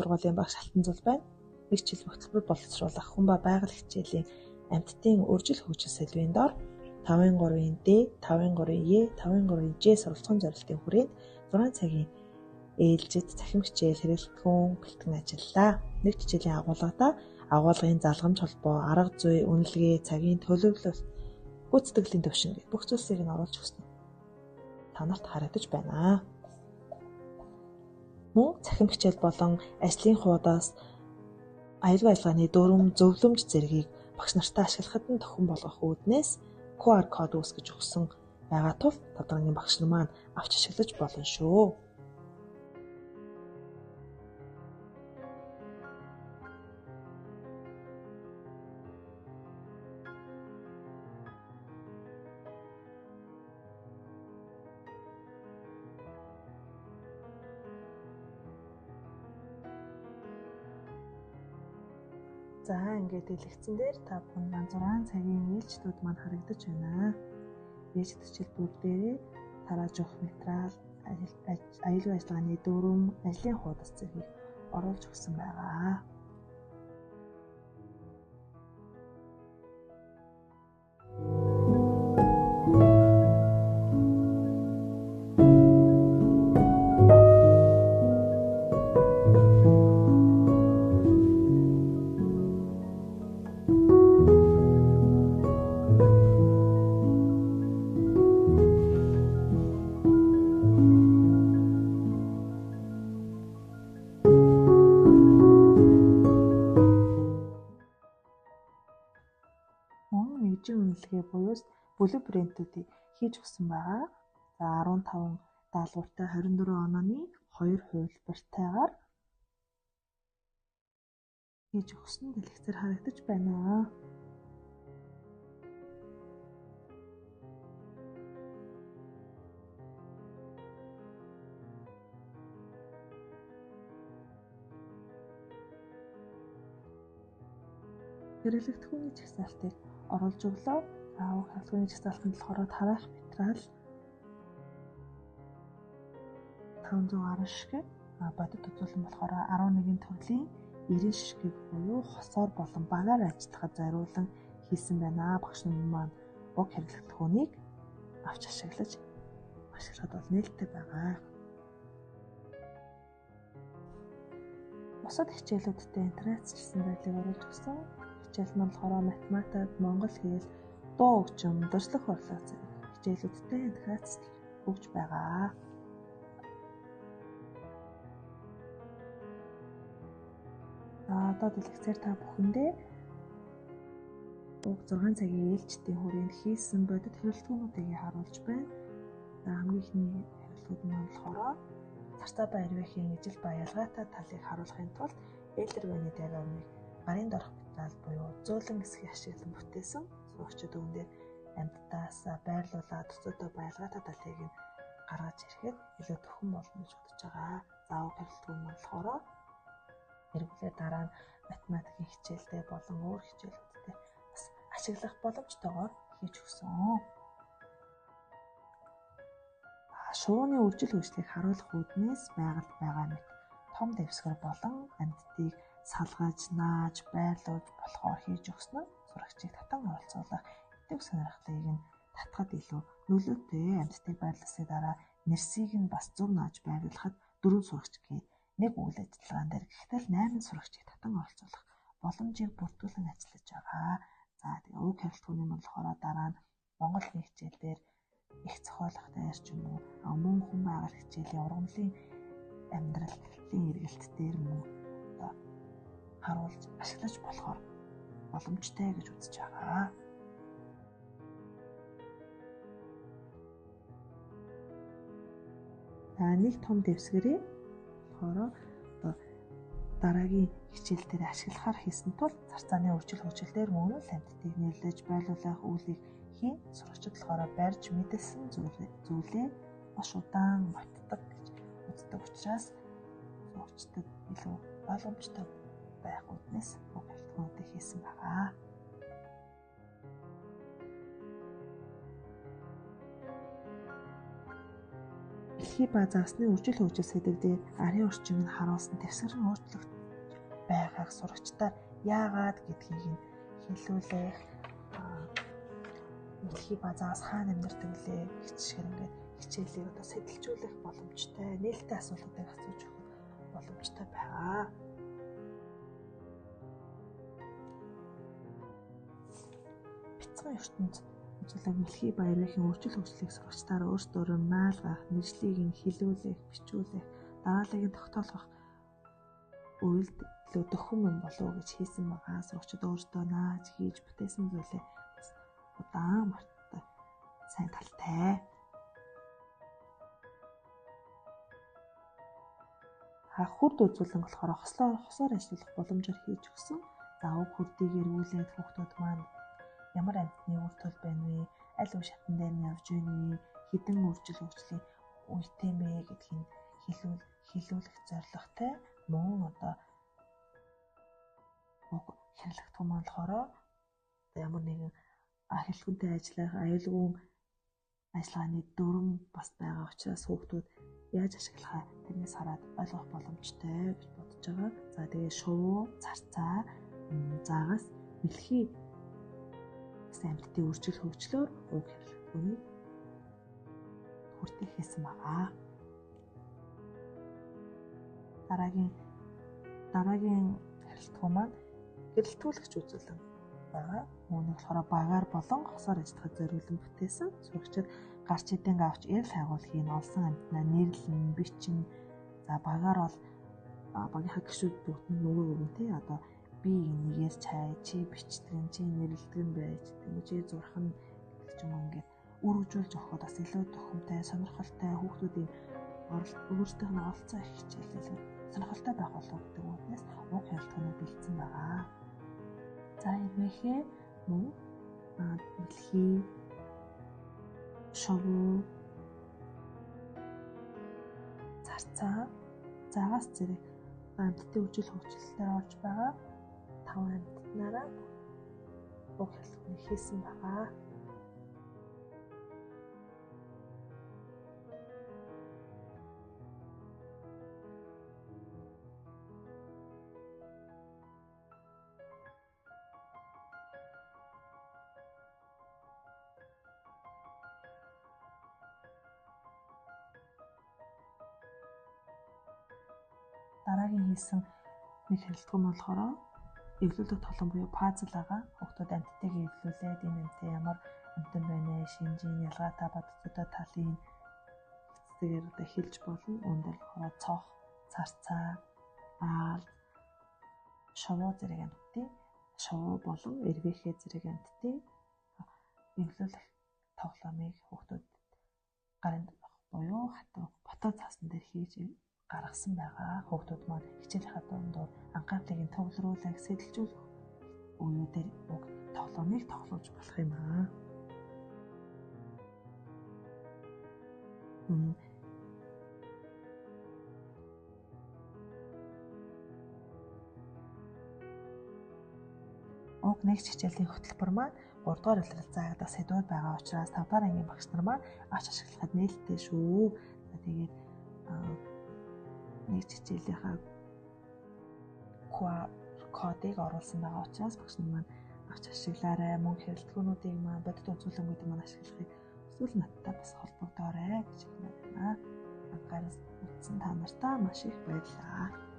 сургуулийн багш Алтан зул байна. Нэг жил хөтөлбөр боловсруулах хүн ба байгаль хичээлийн амьтдын үржил хөгжил сэдвийн дор 5-3D, 5-3E, 5-3G сурвалжхан зорилтын хүрээнд 6 цагийн ээлжид цахим хичээл хэрэглэтгэн бэлтгэн ажиллалаа. Нэг хичээлийн агуулгадаа агуулгын залгамж холбоо, арга зүй, үнэлгээ, цагийн төлөвлөлт, гүйцэтгэлийн төвшин гэх бүх зүйлсийг нь оруулж өгсөн. Та нарт харагдаж байна. Мөн цахим хичээл болон ажлын хуудаас аюулгүй ажиллагааны дүрм, зөвлөмж зэргийг багш нартай ашиглахад нь тохиом болгох үүднээс QR код үүсгэж өгсөн байгаа тул тодорхойн багш нар маань авч ашиглаж болно шүү. За ингээд дэлгэцэн дээр та бүхэн 6 цагийн ээлжтүүд маань харагдаж байна. Ээлжид хичээлбүүд дээр тарааж өгөх материал, аюулгүй ажиллагааны дүрм, ажлын хуудас зэргийг оруулж өгсөн байгаа. Үнэлгээ буюу бүлэг брендүүдийг хийж өгсөн байгаа. За 15 даалгавартай 24 онооны 2 хувилбартайгаар хийж өгсөн дэлгэцээр харагдаж байна. Хэрэглэгдэхүүний жагсаалтыг оруулж өглөө. Хэрэглэгдэхүүний жагсаалтанд болохоор тараах материал 510 ширхэг, бодит үзүүлэн болохоор 11 төрлийн 90 ширхэг буюу хосоор болон багаар ажиллахад зориулан хийсэн байна. Багш нар маань уг хэрэглэгдэхүүнийг авч ашиглахад бол нээлттэй байгаа. Бусад хичээлүүдтэй интерактивсэн байдлыг оруулж өгсөн. Хичээл маань болохоор математик, монгол хэл, дуу хөгжим, дурслах урлаг зэрэг хичээлүүдтэй интеракц өгж байгаа. Одоо дэлгэцээр та бүхэндээ уг 6 цагийн ээлжтийн хүрээнд хийсэн бодит хэрэглэгдэхүүнүүдийг харуулж байна. Хамгийн ихний хэрэглэгүүд нь болохоор Царцаа баяр вэхийн ижил ба ялгаатай талыг харуулахын тулд Элдер Вэний диаграмыг гарын дорх материал буюу зөөлөн хэсгийг ашиглан бүтээсэн. Сурагчид үүн дээр амьтдаас байрлуулаад төсөөдөө ялгаатай талыг нь гаргаж ирэхэд илүү төхөн болно гэж бодож байгаа. За уг хэрэглэгдэхүүн нь болохоор эргүүлээ дараа нь математикийн хичээлдээ болон өөр хичээлүүдтэй бас ашиглах боломжтойгоор хийж өгсөн. Шувууны үржил хөгжлийг харуулах үүднээс байгальд байгаа мэт том дэвсгэр болон амьтдыг салгаж, нааж, байрлуулж болохоор хийж өгсөн нь сурагчийг татан оролцуулах эдэг сонирхлыг нь татахад илүү нөлөөтэй. Амьтдыг байрлуулсны дараа нэрсийг нь бас зөв нааж байрлуулахад 4 сурагчгийн нэг үйл ажиллагаан дээр гэтэл 8 сурагчийг татан оролцуулах боломжийг бүрдүүлэн ажиллаж байгаа. За тэгээ уг хэрэглэгдэхүүний нь болохоор дараа нь Монгол хэлний хичээл дээр их зохиолох дээр ч юм уу мөн хүн байгаль хичээлийн ургамлын амьдралын эргэлт дээр мөн харуулж ашиглаж болохоор боломжтой гэж үзэж байгаа. Нэг том дэвсгэрээ болохоор дараагийн хичээл дээр ашиглахаар хийсэн тул зарцааны үржил хөгжил дээр мөн л амьтдыг нэрлэж байрлуулах үйлийг хийн. Сурагчид болохоор барьж мэдсэн зүйлээ маш удаан мартдаг гэж үздэг учраас сурагчдад илүү ойлгомжтой байх үүднээс уг хэрэглэгдэхүүнүүдийг хийсэн байгаа. Дэлхий ба загасны үржил хөгжил сэдв дээр арын орчмыг нь харуулсан дэвсгэрэн өөрчлөлт байгааг сурагчдаар яагаад гэдгийг нь хэлүүлэх дэлхий ба загас хаана амьдардаг вэ гэх ингээд хичээлийг одоо сэдэлжүүлэх боломжтой, нээлттэй асуултуудыг асууж өгөх боломжтой байгаа. Бяцхан ертөнд үзүүлэг дэлхий ба эрвээхийн үржил хөгжлийг сурагчдаар өөрсдөө наалгах, нэгжлийг нь хэлүүлэх, бичүүлэх, дарааллыг нь тогтоолгох үйлдэл дөхөн юм болов уу гэж хийсэн байгаа. Сурагчид өөрсдөө нааж хийж бүтээсэн зүйлээ удаан марттай сайн талтай. Хурд үзүүлэн болохоор хосоор ажиллах боломжоор хийж өгсөн. За уг хурдыг эргүүлээд хүүхдүүд маань ямар амьтны үр төлб байна вэ? Аль үе шатн дээр нь явж байна вэ? Хэдэн үржил хөгжлийн үетэй бэ гэдгийг хэлүүлэх зорилготой мөн одоо хэрэглэгдэх юм болохоор ямар нэгэн хэлхүүнтэй ажиллах, аюулгүй ажиллагааны дүрм бас байгаа учраас хүүхдүүд яаж ашиглахаа тэрнээс хараад ойлгох боломжтой гэж бодож байгаа. За тэгээ шувуу, зарцаа, загас, мэлхий амьтдын үржил хөгжлөөр уг хэрэглэгдэх хүртэх хийсэн байгаа. Дараагийн хэрэглэгдэх маань гэрэлтүүлэгч үзүүлэн байгаа. Үүнийг болохоор багаар болон хосоор ажиллахад зориулан бүтээсэн. Сурагчид гарч идэнг авч эрэл хайгуулхийг олсон амьтнаа нэрлэн, бичин. За багаар бол багийнхаа гишүүд бүгд нөгөө өгөнтэй одоо би нэгээс чай, чи бичдэг, чи нэрлдэг нь байж, чи зурх нь гэж юм ингээд үргэлжүүлж өгөхөд бас илүү тохиомтой, сонирхолтой хүүхдүүдийн өөрсдийнх нь оролцоо их хичээлээ сонирхолтой байх болов гэдэг үгнээс уг хэлтгүүнүүд бэлдсэн байгаа. За эрвээхээ мөн дэлхий, шувуу, зарцаа, загас зэрэг амьтдын үржил хөгжлөлтөөр орж байгаа 5 амьтнаараа уг хэлтгүүнийг хийсэн байгаа. Дараагийн хийсэн нэг хэрэглэгдэх нь болохоор эвлүүлэх тоглоом буюу пазл байгаа. Хүүхдүүд амьтдыг эвлүүлээд энэ амьтад ямар амьтан байна вэ? Шинжийн ялгаатай бодцоотой талын хэсгээр одоо хэлж болно. Үүнд болохоор цох, царцаа, аал, шувуу зэрэг амьтдын шувуу болон эрвээхээ зэрэг амьтдын эвлүүлэх тоглоомыг хүүхдүүд гарын буюу хатуу ботоо цаасан дээр хийж гаргасан байгаа. Хүүхдүүд маань хичээлийнхаа дундуур анхаарлыг нь төвлөрүүлэх, сэтэлжүүлэх үеүүдээр уг тоглоомыг тоглож болох юм аа. Уг нэгж хичээлийн хөтөлбөр маань 3 дугаар улирал заагдах сэдвүүд байгаа учраас 5 дугаар ангийн багш нар маань авч ашиглахад нээлттэй шүү. Тэгээд нэгж хичээлийнхаа QR кодыг оруулсан байгаа учраас багш нар маань авч ашиглаарай. Мөн хэрэглэгчнүүдийг маань бодит үзүүлэлтүүд маань ашиглахыг эсвэл надтай бас холбогдоорой гэж хэлмээр байна. Анхаарал татсан та нартай маш их баярлалаа.